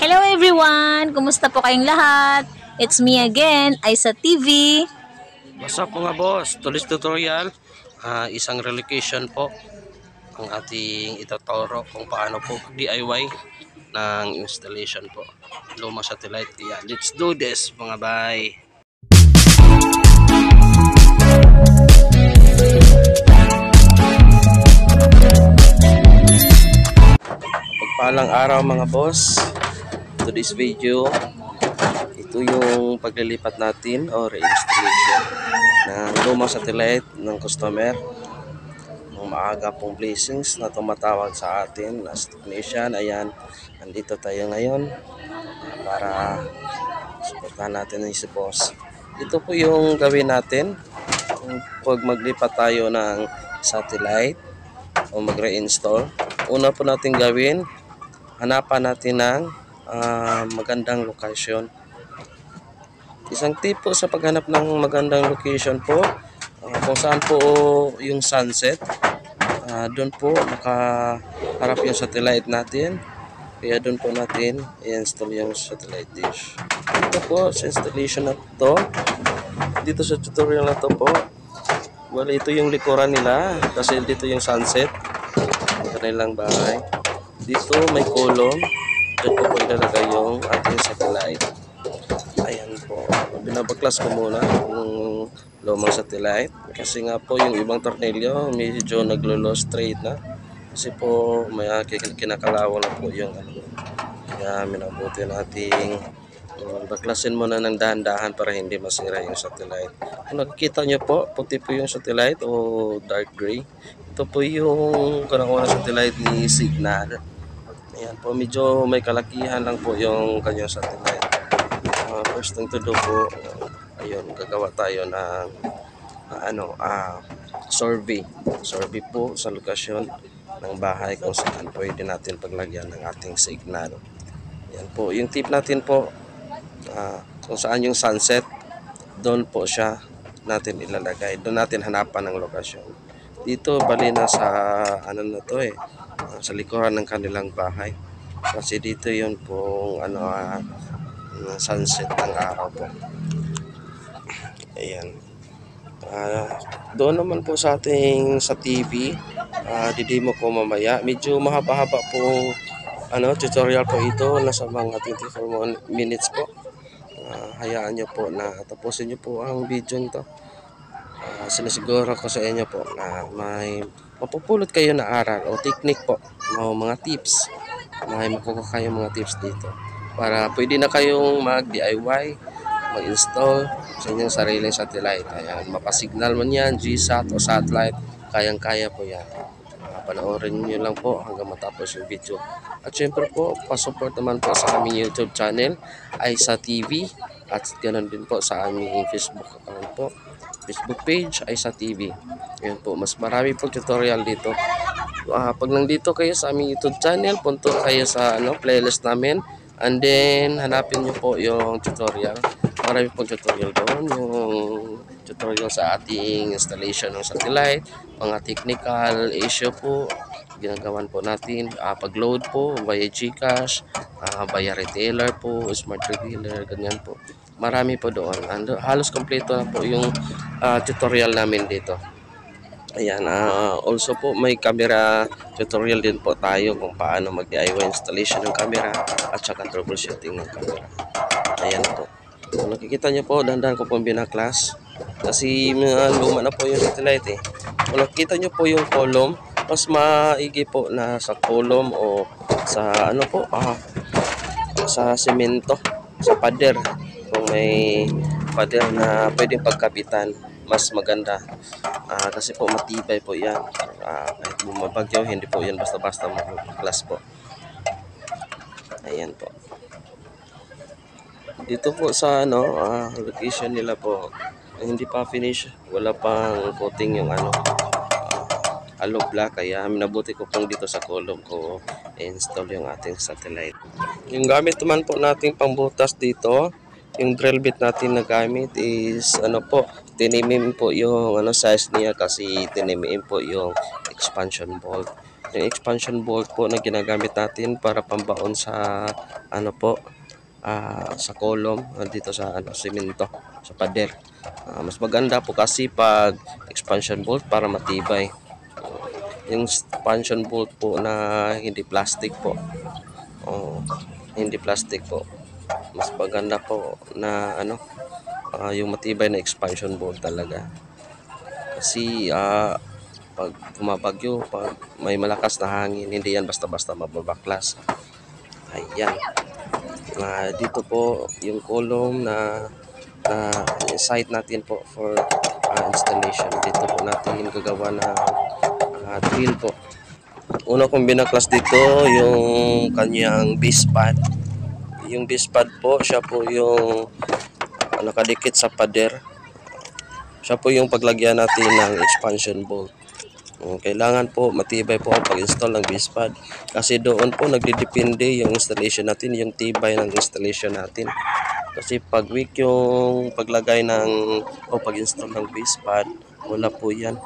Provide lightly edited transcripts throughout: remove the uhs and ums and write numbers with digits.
Hello everyone! Kumusta po kayong lahat? It's me again, Aisa TV. What's up mga boss? Today's tutorial, isang relocation po ang ating ituturo kung paano po DIY ng installation po. Lumang satellite. Yeah, let's do this mga bay. Pagpalang araw mga boss. Today's video, ito yung paglilipat natin or installation ng lumang satellite ng customer. Ng maaga pong blessings na tumatawag sa atin as technician. Ayan, nandito tayo ngayon para suportahan natin si boss. Ito po yung gawin natin pag maglipat tayo ng satellite o mag-reinstall. Una po natin gawin, hanapan natin ng magandang location. Isang tip po sa paghanap ng magandang location po, kung saan po yung sunset, doon po nakaharap yung satellite natin. Kaya doon po natin i-install yung satellite dish. Ito po sa installation na to, dito sa tutorial na to po, well, ito yung likuran nila kasi dito yung sunset ng kanilang bahay. Dito may column, dyan po ilalagay yung ating satellite. Ayan po, binabaklas ko muna yung lumang satellite kasi nga po yung ibang tornilyo medyo naglo-low straight na kasi po may kinakalawa na po yung kaya minabuti nating baklasin muna ng dahan-dahan para hindi masira yung satellite. Kung nakikita nyo po, puti po yung satellite o dark gray, ito po yung kanang satellite ni Signal. Ayan po, medyo may kalakihan lang po yung kanyang satellite. First thing to do po, ayun, gagawa tayo ng survey po sa lokasyon ng bahay kung saan pwede natin paglagyan ng ating signal. Yan po, yung tip natin po, kung saan yung sunset, doon po siya natin ilalagay, doon natin hanapan ng lokasyon. Dito bali na sa sa likuran ng kanilang bahay kasi dito yun po sunset ng araw po. Ayan. Doon naman po sa ating sa TV, didemo ko mamaya. Medyo mahaba-haba po tutorial po ito. Nasa mga 24 minutes po. Hayaan nyo po na tapusin nyo po ang video nito. Sinasiguro ko sa inyo po na may mapupulot kayo na aral o technique po, mga tips. May makukuha kayo mga tips dito para pwede na kayong mag-DIY, mag-install sa inyong sariling satellite. Ayan, mapasignal man yan, GSAT o satellite, kayang-kaya po yan. Panoorin nyo lang po hanggang matapos yung video. At syempre po, pasupport naman po sa aming YouTube channel, Aisa TV, at ganoon din po sa aming Facebook account po, Facebook page, Aisa TV. Ayan po, mas marami po tutorial dito. Pag nandito kayo sa aming YouTube channel, punto kayo sa playlist namin. And then, hanapin nyo po yung tutorial. Marami pong tutorial doon. Yung tutorial sa ating installation ng satellite, mga technical issue po, ginagawan po natin. Pag-load po, via GCash, via retailer po, smart retailer, ganyan po. Marami po doon. And, halos kompleto na po yung tutorial namin dito. Ayan, also po may camera tutorial din po tayo kung paano mag-DIY installation ng camera at saka troubleshooting ng camera. Ayan po. Kung nakikita nyo po, dahan-dahan ko pong binaklas kasi luma na po yung satellite eh. Kung nakikita nyo po yung column, mas maigi po na sa column o sa sa semento, sa pader. Kung may pader na pwedeng pagkapitan, mas maganda. Kasi po matibay po yan. Kahit bumabagyo, hindi po yan basta-basta mag-class po. Ayan po. Dito po sa location nila po, hindi pa finish, wala pang coating yung hollow block, kaya minabuti ko pong dito sa column ko install yung ating satellite. Yung gamit naman po nating pangbutas dito, yung drill bit natin na gamit is tinimim po yung size niya kasi tinimim po yung expansion bolt. yung expansion bolt po na ginagamit natin para pambaon sa ano po, sa column dito sa semento, sa pader. Mas maganda po kasi pag expansion bolt para matibay. Yung expansion bolt po na hindi plastic po. Hindi plastic po. Mas maganda po na yung matibay na expansion bolt talaga. Kasi pag bumabagyo, pag may malakas na hangin, hindi yan basta-basta mababaklas. Ayan. Dito po yung column na site natin po for installation. Dito po natin gagawa ng drill po. Una kong binaklas dito yung kanyang base pad. Yung base pad po, siya po yung nakadikit sa pader. Siya po yung paglagyan natin ng expansion bolt. Kailangan po matibay po ang pag-install ng base pad. Kasi doon po nagdidepende yung installation natin, yung tibay ng installation natin. Kasi pag weak yung paglagay o pag-install ng base pad, wala po yan.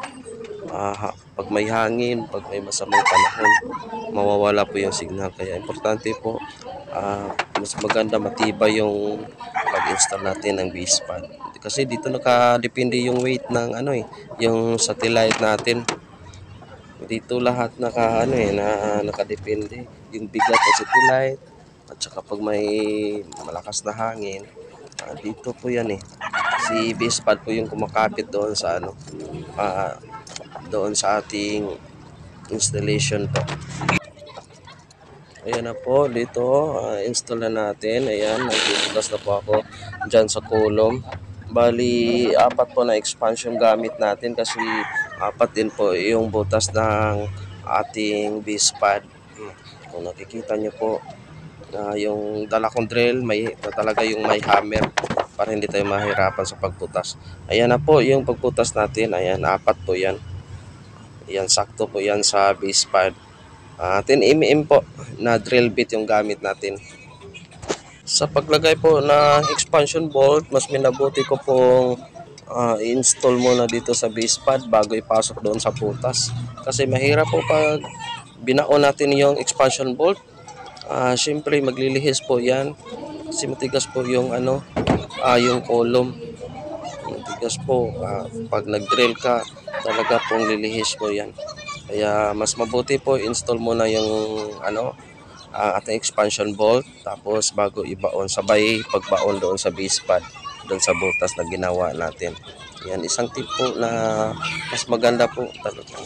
Pag may hangin, pag may masamang panahon, mawawala po yung signal. Kaya importante po, mas maganda matibay yung pag-install natin ng base pad. Kasi dito nakadepende yung weight ng yung satellite natin. Dito lahat nakadepende yung bigat ng satellite at saka pag may malakas na hangin, dito po yan si base pad po yung kumakapit doon sa doon sa ating installation po. Ayan na po dito, install na natin. Ayan, nagbubutas na po ako dyan sa column. Bali 4 po na expansion gamit natin kasi 4 din po yung butas ng ating base pad. Kung nakikita nyo po, yung dala kong drill talaga yung may hammer para hindi tayo mahirapan sa pagbutas. Ayan na po yung pagbutas natin. Ayan, 4 po yan. Ayan, sakto po yan sa base pad. 10mm po na drill bit yung gamit natin. Sa paglagay po ng expansion bolt, mas minabuti ko pong i-install muna dito sa base pad bago ipasok doon sa butas. Kasi mahirap po pag binaon natin yung expansion bolt. Siyempre maglilihis po yan. Kasi matigas po yung yung column. Matigas po. Pag nag-drill ka, talaga pong lilihis po yan. Kaya mas mabuti po install muna yung ating expansion bolt, tapos bago ibaon, sabay pagbaon doon sa base pad, doon sa butas na ginawa natin. Yan, isang tip po na mas maganda po talagang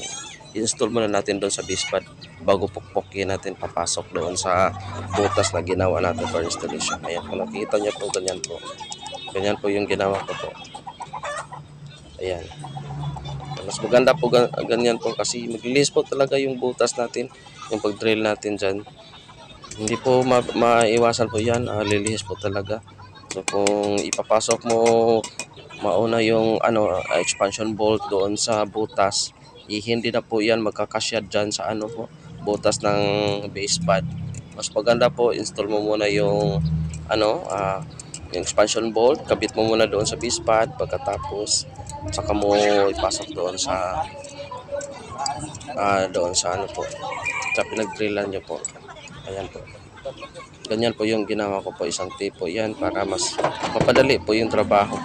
install muna natin doon sa base pad bago pukpukin natin papasok doon sa butas na ginawa natin for installation. Ayan, kung nakikita nyo po, ganyan po yung ginawa ko po. Ayan, mas maganda po ganyan po kasi maglilis po talaga yung butas natin, yung pag-drill natin dyan. Hindi po maiwasan po yan, lilihis po talaga. So kung ipapasok mo mauna yung expansion bolt doon sa butas, hindi na po yan magkakasya dyan sa butas ng base pad. Mas maganda po install mo muna yung yung expansion bolt, kabit mo muna doon sa base pad, pagkatapos saka mo ipasok doon sa sa pinag-drillan nyo po. Ayan po. Ganyan po yung ginawa ko po, isang tip po yan para mas mapadali po yung trabaho.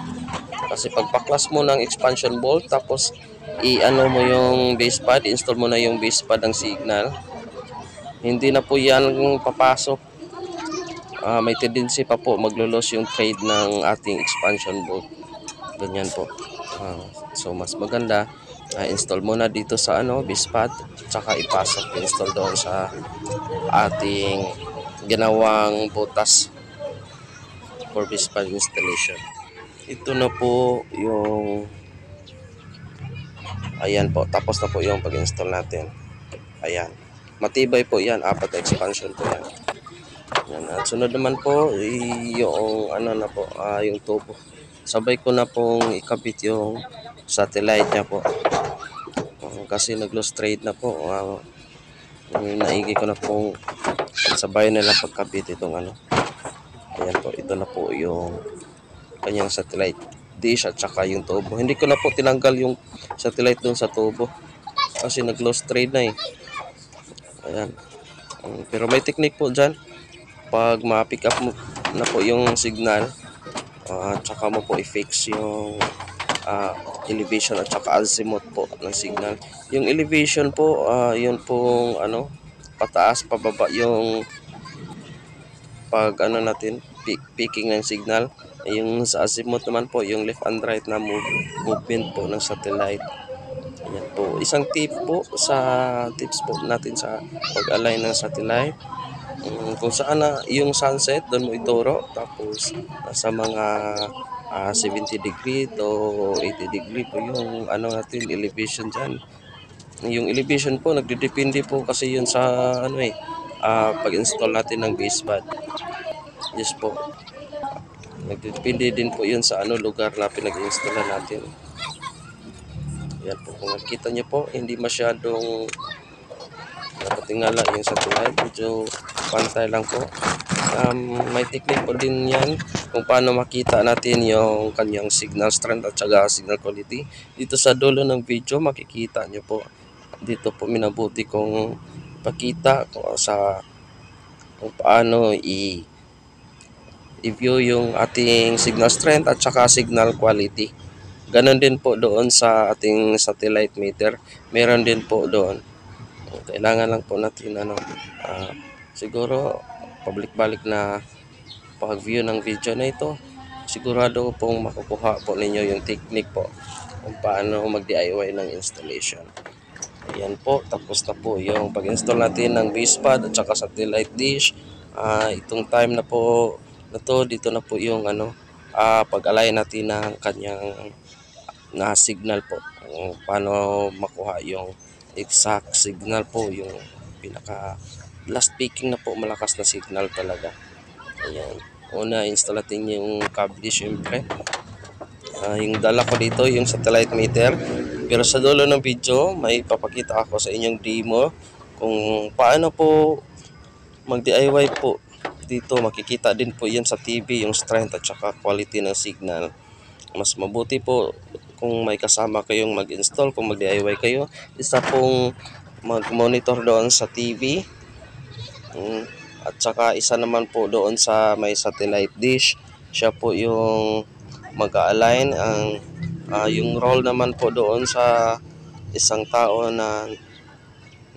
Kasi pagpaklas mo ng expansion bolt, tapos mo yung base pad, install mo na yung base pad ng signal, hindi na po yan papasok. May tendency pa po maglulos yung thread ng ating expansion bolt. Ganyan po. So mas maganda install muna dito sa base pad, tsaka ipasok, install doon sa ating ginawang butas for base pad installation. Ito na po yung ayan po, tapos na po yung pag-install natin. Ayan, matibay po yan, 4 na expansion po yan. Ayan, at sunod naman po yung yung tubo. Sabay ko na pong ikabit yung satellite niya po. Kasi nag-lost trade na po. Naigi ko na pong sabay nila pagkabit itong Ayan po, ito na po yung kanyang satellite dish at saka yung tubo. Hindi ko na po tinanggal yung satellite doon sa tubo kasi nag-lost trade na Ayan. Pero may technique po dyan. Pag ma-pick up mo na po yung signal, tsaka mo po i-fix yung ah, elevation at saka azimuth po ng signal. Yung elevation po, yun pong pataas, pababa yung pag natin, picking ng signal. Yung sa azimuth naman po, yung left and right na movement po ng satellite. Ayan po. Isang tips po natin sa pag-align ng satellite. Kung saan na yung sunset, doon mo ituro. Tapos sa mga 70 degree to 80 degree po yung natin, elevation dyan. Yung elevation po, nagdidepende po kasi yun sa pag-install natin ng base pad. Yes po. Nagdidepende din po yun sa lugar na pinag-install natin. Yan po, kung nakita nyo po, hindi masyadong nakatingala yung satellite, medyo pantay lang po. May technique po din yan kung paano makita natin yung kanyang signal strength at saka signal quality. Dito sa dulo ng video makikita nyo po. Dito po minabuti kong pakita kung paano i-view yung ating signal strength at saka signal quality. Ganon din po doon sa ating satellite meter. Meron din po doon. Kailangan lang po natin siguro pabalik-balik na pag-view ng video na ito. Sigurado pong makukuha po ninyo yung technique po kung paano mag-DIY ng installation. Ayan po, tapos na po yung pag-install natin ng base pad at saka satellite dish. Itong time na po dito na po yung pag-align natin ng kanyang na signal po. Paano makuha yung exact signal po, yung pinaka last picking na po, malakas na signal talaga. Ayan. Una, install natin yung cable syempre. Yung dala ko dito, yung satellite meter. Pero sa dulo ng video, may papakita ako sa inyong demo kung paano po mag-DIY po. Dito makikita din po yan sa TV, yung strength at saka quality ng signal. Mas mabuti po kung may kasama kayong mag-install, kung mag-DIY kayo. Isa pong mag-monitor doon sa TV. At saka isa naman po doon sa may satellite dish. Siya po yung mag-align. Yung role naman po doon sa isang tao na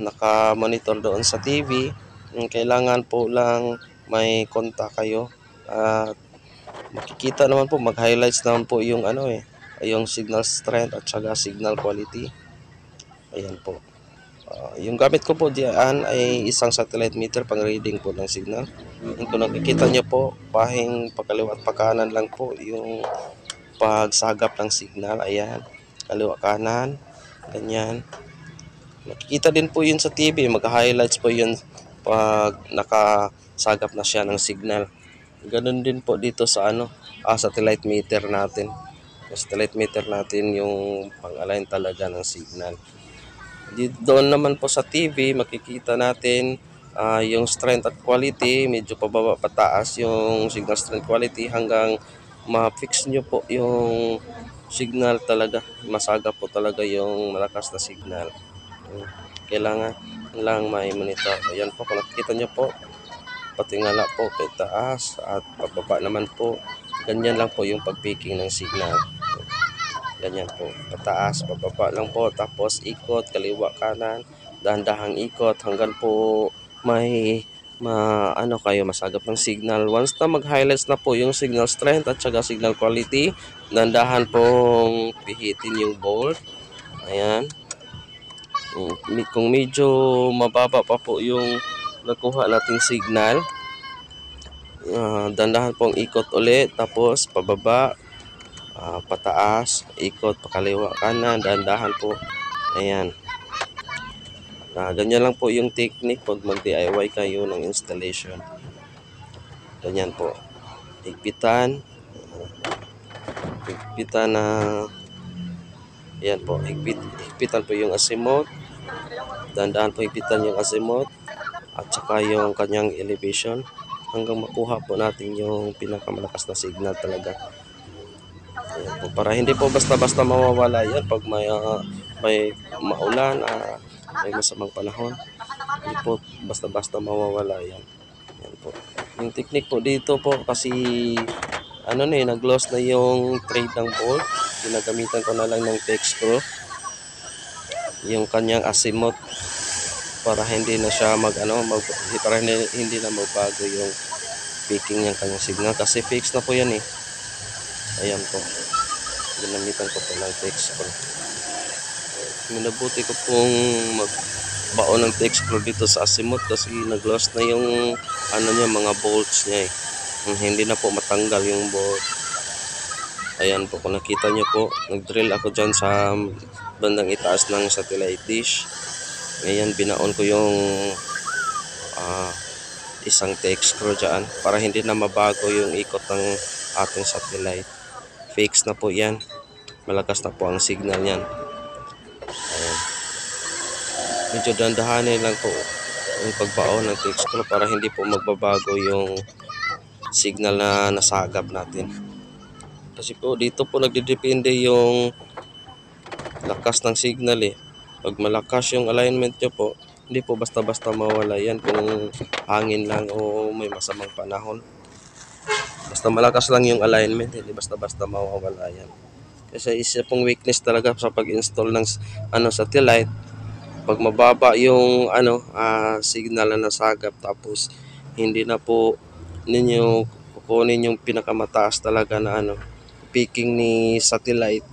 naka-monitor doon sa TV. Kailangan po lang may kontak kayo. Makikita naman po, mag-highlights naman po yung yung signal strength at saka signal quality. Ayan po. Yung gamit ko po diyan ay isang satellite meter pang reading po ng signal. Kung nakikita nyo po, pahing pagkaliwa at pagkanan lang po yung pagsagap ng signal. Ayan, kaliwa kanan, ganyan. Makikita din po yun sa TV, mag-highlights po yun pag nakasagap na siya ng signal. Ganun din po dito sa satellite meter natin. Satellite meter natin yung pang-align talaga ng signal. Doon naman po sa TV, makikita natin yung strength at quality, medyo pababa pataas yung signal strength quality hanggang ma-fix nyo po yung signal talaga. Masagap po talaga yung malakas na signal. Kailangan lang may monitor. Ayan po, kung nakikita nyo po, patingala po pataas at pababa naman po. Ganyan lang po yung pag-picking ng signal. Ganyan po, pataas, pababa lang po, tapos ikot, kaliwa kanan, dahan-dahang ikot hanggang po may kayo masagap ng signal. Once na mag-highlights na po yung signal strength at saka signal quality, dahan-dahan pong pihitin yung bolt. Ayan. Kung medyo mababa pa po yung nakuha nating signal, dahan-dahan pong ikot ulit, tapos pababa, pataas, ikot, pakaliwa kanan, dahan-dahan po. Ayan. Ganyan lang po yung technique pag mag-DIY kayo ng installation. Ganyan po. Higpitan na ayan po, higpitan po yung azimuth. Dahan-dahan po higpitan yung azimuth at saka yung kanyang elevation hanggang makuha po natin yung pinakamalakas na signal talaga. Ayan po, para hindi po basta-basta mawawala yan pag may maulan, may masamang panahon. Hindi po basta-basta mawawala yan. Yan po. Yung technique po dito po kasi ano na nag-loss na yung thread ng bolt. Ginagamitan ko na lang ng text screw. Yung kanyang azimuth para hindi na siya para hindi na magbago yung picking ng kanyang signal kasi fix na po yan eh. Ayan po. Ginamitan ko po ng text screw. Minabuti ko pong magbaon ng text screw dito sa azimuth kasi nag-loss na yung mga bolts niya eh. Hindi na po matanggal yung bolt. Ayan po, kung nakita nyo po, nag-drill ako dyan sa bandang itaas ng satellite dish. Ngayon, binaon ko yung isang text screw dyan para hindi na mabago yung ikot ng ating satellite. Fix na po yan. Malakas na po ang signal yan. Ayan. Medyo dandahanin lang po yung pagbaon ng text screw para hindi po magbabago yung signal na nasagap natin. Kasi po dito po nagdidepende yung lakas ng signal eh. Pag malakas yung alignment nyo po, hindi po basta-basta mawala yan kung hangin lang o may masamang panahon. Basta malakas lang yung alignment, hindi basta-basta mawawala yan. Kasi isa pong weakness talaga sa pag-install ng satellite. Pag mababa yung signal na nasagap tapos hindi na po ninyo kukunin yung pinakamataas talaga na picking ni satellite,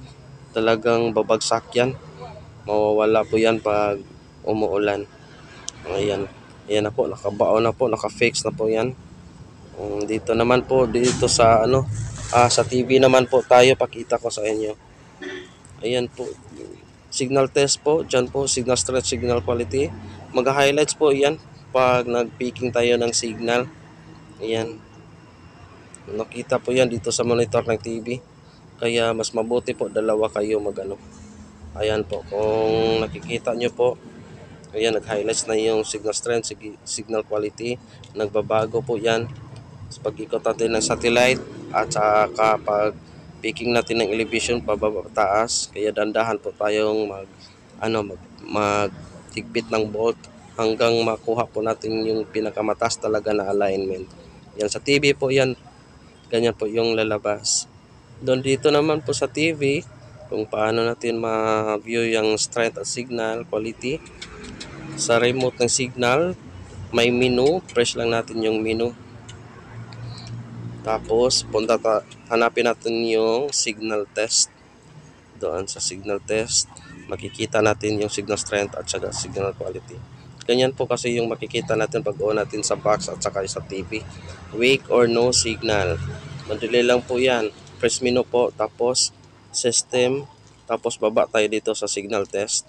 talagang babagsak yan. Mawawala po yan pag umuulan. Ayan. Ayan na po, nakabaon na po, naka-fix na po yan. Dito naman po, dito sa sa TV naman po tayo, pakita ko sa inyo. Ayan po. Signal test po, dyan po, signal strength, signal quality. Mag-highlights po yan pag nag-picking tayo ng signal. Ayan. Nakita po yan dito sa monitor ng TV. Kaya mas mabuti po dalawa kayo Ayan po, kung nakikita nyo po, ayan, nag-highlights na yung signal strength, signal quality. Nagbabago po yan sa pag-ikot natin ng satellite at saka pag picking natin ng elevation pababa taas. Kaya dandahan po tayong magtigpit ng bolt hanggang makuha po natin yung pinakamataas talaga na alignment. Yan sa TV po yan, ganyan po yung lalabas. Doon dito naman po sa TV, kung paano natin ma-view yung strength at signal quality. Sa remote ng signal, may menu, press lang natin yung menu. Tapos hanapin natin yung signal test. Doon sa signal test, makikita natin yung signal strength at saka signal quality. Ganyan po kasi yung makikita natin pag on natin sa box at saka sa TV. Weak or no signal. Madali lang po yan. Press menu po, tapos system, tapos baba tayo dito sa signal test.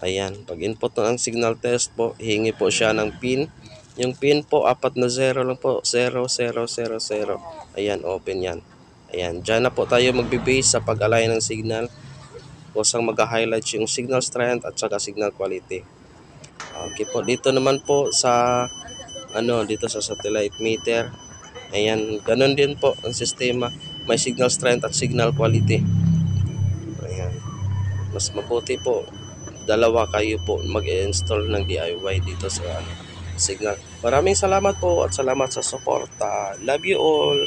Ayan, pag input ng signal test po, hingi po siya ng pin. Yung pin po, 4 na 0 lang po, 0, 0, 0, 0. Ayan, open yan. Ayan, dyan na po tayo magbe-base sa pag-align ng signal. Kusang mag-highlight yung signal strength at saka signal quality. Okay po, dito naman po sa dito sa satellite meter. Ayan, ganun din po ang sistema. May signal strength at signal quality. Ayan. Mas mabuti po dalawa kayo po mag-install ng DIY dito sa signal. Maraming salamat po at salamat sa support. Love you all.